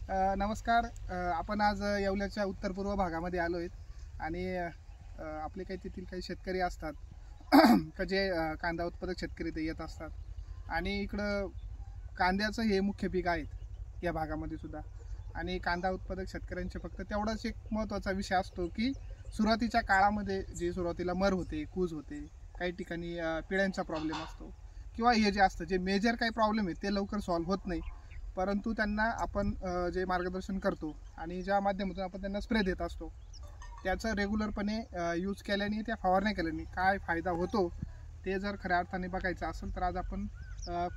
नमस्कार. आपण आज येवल्याच्या उत्तर पूर्व भागामध्ये आलो आहेत आणि आपले काही तेथील काही शेतकरी असतात का जे कांदा उत्पादक शेतकरी ते येत असतात आणि इकडं कांद्याचं हे मुख्य पीक आहेत या भागामध्ये सुद्धा. आणि कांदा उत्पादक शेतकऱ्यांचे फक्त तेवढाच एक महत्त्वाचा विषय असतो की सुरुवातीच्या काळामध्ये जे सुरुवातीला मर होते, कूज होते, काही ठिकाणी पिळ्यांचा प्रॉब्लेम असतो किंवा हे जे असतं जे मेजर काही प्रॉब्लेम आहे ते लवकर सॉल्व्ह होत नाही. परंतु त्यांना आपण जे मार्गदर्शन करतो आणि ज्या माध्यमातून आपण त्यांना स्प्रे देत असतो त्याचं रेग्युलरपणे यूज केल्याने, त्या फवारण्या केल्याने काय फायदा होतो ते जर खऱ्या अर्थाने बघायचं असेल तर आज आपण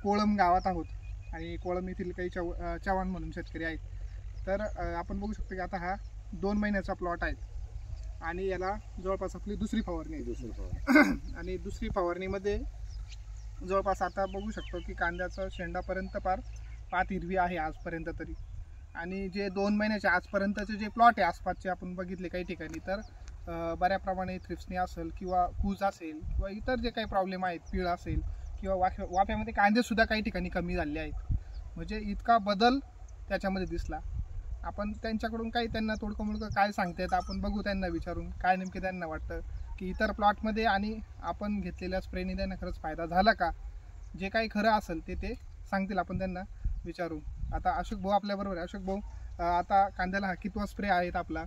कोळम गावात आहोत आणि कोळम येथील काही चव्हाण म्हणून शेतकरी आहेत. तर आपण बघू शकतो की आता हा 2 महिन्याचा प्लॉट आहे आणि याला जवळपास आपली दुसरी फवारणी आहे. आणि दुसरी फवारणीमध्ये जवळपास आता बघू शकतो की कांद्याचं शेंडापर्यंत पात हिरवी आहे आजपर्यंत तरी. आणि जे 2 महिन्याचे आजपर्यंतचे जे प्लॉट आहे आसपासचे आपण बघितले काही ठिकाणी तर बऱ्या प्रमाणे थ्रिप्सनी असेल किंवा कूज असेल किंवा इतर जे काही प्रॉब्लेम आहेत, पीळ असेल किंवा वाफ्यामध्ये कांदेसुद्धा काही ठिकाणी कमी झाले आहेत. म्हणजे इतका बदल त्याच्यामध्ये दिसला. आपण त्यांच्याकडून काही त्यांना तोडकं मोडकं काय सांगतात आपण बघू, त्यांना विचारून काय नेमके त्यांना वाटतं की इतर प्लॉटमध्ये आणि आपण घेतलेल्या स्प्रेने त्यांना खरंच फायदा झाला का. जे काही खरं असेल ते सांगतील, आपण त्यांना विचारू. आता अशोक भाऊ आपल्याबरोबर आहे. अशोक भाऊ, आता कांद्याला हा कितवा स्प्रे आहेत आपला?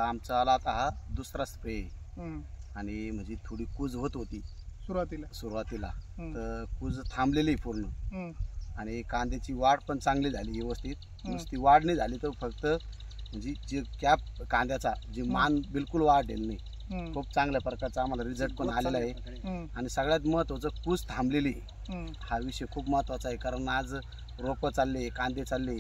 आमचा आता हा दुसरा स्प्रे आणि म्हणजे थोडी कूज होत होती सुरुवातीला तर कूज थांबलेली पूर्ण आणि कांद्याची वाढ पण चांगली झाली व्यवस्थित. नुसती वाढ नाही झाली तर फक्त म्हणजे जे कॅप कांद्याचा जे मान बिलकुल वाढेल नाही. खूप चांगल्या प्रकारचा आम्हाला रिझल्ट पण आलेला आहे. आणि सगळ्यात महत्त्वाचं कूज थांबलेली हा विषय खूप महत्त्वाचा आहे. कारण आज रोपं चालले, कांदे चालले,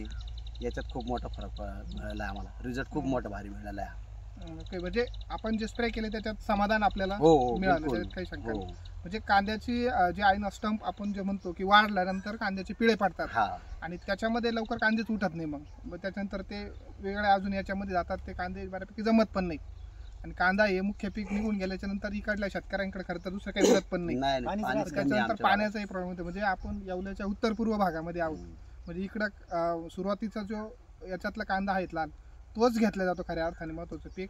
याच्यात खूप मोठा फरक मिळाला आहे आम्हाला. रिझल्ट खूप मोठा भारी मिळाला आहे. ओके, म्हणजे आपण जे स्प्रे केले त्याच्यात समाधान आपल्याला मिळालं, त्याच्यात काही शंका नाही. म्हणजे कांद्याची जे आहे ना स्टंप आपण जे म्हणतो की वाढल्यानंतर कांद्याचे पिळे पडतात आणि त्याच्यामध्ये लवकर कांदेच उठत नाही. मग त्याच्यानंतर ते वेगळ्या अजून याच्यामध्ये जातात, ते कांदे बऱ्यापैकी जमत पण नाही. आणि कांदा हे मुख्य पीक निघून गेल्याच्या नंतर इकडल्या शेतकऱ्यांकडे खरं तर दुसरं काही मिळत पण नाही. त्याच्यानंतर पाण्याचाही प्रॉब्लेम होतो. म्हणजे आपण येवल्याच्या उत्तर पूर्व भागामध्ये आहोत. म्हणजे इकडं सुरुवातीचा जो याच्यातला कांदा आहे लाल तोच घेतला जातो खऱ्या अर्थाने महत्त्वाचं पीक.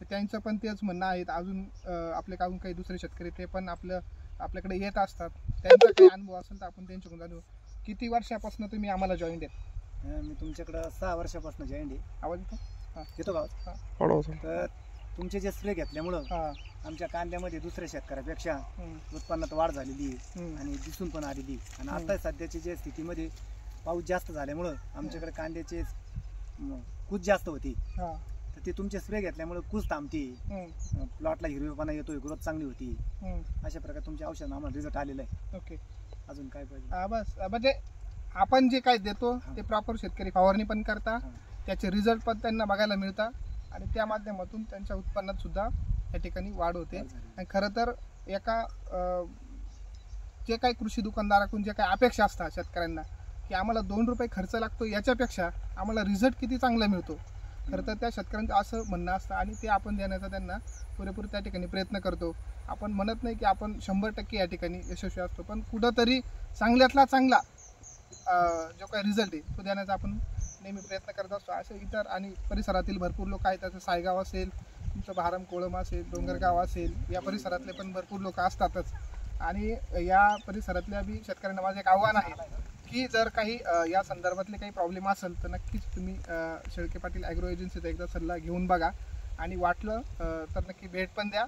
त्यांचं पण तेच म्हणणं आहे. अजून आपल्याकडून काही दुसरे शेतकरी ते पण आपल्याकडे येत असतात. त्यांचा काही अनुभव असेल तर आपण त्यांच्याकडून जाणू. किती वर्षापासून तुम्ही आम्हाला जॉईन देत? मी तुमच्याकडं 6 वर्षापासून जॉईन आहे. आवाज येतो का? तर तुमचे जे स्प्रे घेतल्यामुळं आमच्या कांद्यामध्ये दुसऱ्या शेतकऱ्यापेक्षा उत्पन्नात वाढ झालेली आणि दिसून पण आलेली. आणि आता सध्याच्या जे स्थितीमध्ये पाऊस जास्त झाल्यामुळं आमच्याकडे कांद्याचे कूज जास्त होती. तर ते तुमचे स्प्रे घेतल्यामुळे कूज थांबते, प्लॉटला हिरवेपणा येतोय, ग्रोथ चांगली होती. अशा प्रकारे तुमच्या औषध आम्हाला रिझल्ट आलेला आहे. ओके, अजून काय पाहिजे? बस म्हणजे आपण जे काय देतो ते प्रॉपर शेतकरी फवारणी पण करता, त्याचे रिझल्ट पण त्यांना बघायला मिळतात आणि त्या माध्यमातून त्यांच्या उत्पन्नात सुद्धा या ठिकाणी वाढ होते. आणि खरं तर एका जे काही कृषी दुकानदाराकडून जे काही अपेक्षा असतात शेतकऱ्यांना की आम्हाला 2 रुपये खर्च लागतो, याच्यापेक्षा आम्हाला रिझल्ट किती चांगला मिळतो, खरं तर त्या शेतकऱ्यांचं असं म्हणणं असतं आणि ते आपण देण्याचा त्यांना पुरेपूर त्या ठिकाणी प्रयत्न करतो. आपण म्हणत नाही की आपण 100% या ठिकाणी यशस्वी असतो, पण कुठंतरी चांगल्यातला चांगला जो काही रिझल्ट आहे तो देण्याचा आपण नेहमी प्रयत्न करत असतो. असे इतर आणि परिसरातील भरपूर लोक आहेत. त्याचं सायगाव असेल, तुमचं भारम कोळम असेल, डोंगरगाव असेल, या परिसरातले पण भरपूर लोक असतातच. आणि या परिसरातल्या बी शेतकऱ्यांना माझं एक आव्हान आहे की जर काही या संदर्भातले काही प्रॉब्लेम असेल तर नक्कीच तुम्ही शेळके पाटील ॲग्रो एजन्सीचा एकदा सल्ला घेऊन बघा आणि वाटलं तर नक्की भेट पण द्या.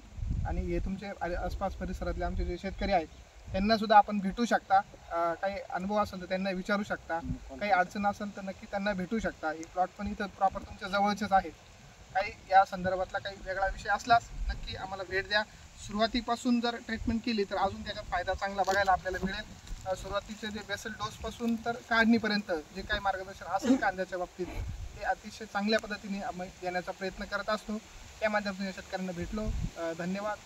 आणि हे तुमचे आसपास परिसरातले आमचे जे शेतकरी आहेत त्यांनासुद्धा आपण भेटू शकता. काही अनुभव असेल तर त्यांना विचारू शकता, काही अडचण असेल तर नक्की त्यांना भेटू शकता. हे प्लॉट पण इथं प्रॉपर तुमच्या जवळचेच आहेत. काही या संदर्भातला काही वेगळा विषय असलाच नक्की आम्हाला भेट द्या. सुरुवातीपासून जर ट्रीटमेंट केली तर अजून त्याच्यात फायदा चांगला बघायला आपल्याला मिळेल. सुरुवातीचे जे बेसल डोसपासून तर काढणीपर्यंत जे काही मार्गदर्शन असेल कांद्याच्या बाबतीत ते अतिशय चांगल्या पद्धतीने आम्ही देण्याचा प्रयत्न करत असतो. त्या माध्यमातून शेतकऱ्यांना भेटलो. धन्यवाद.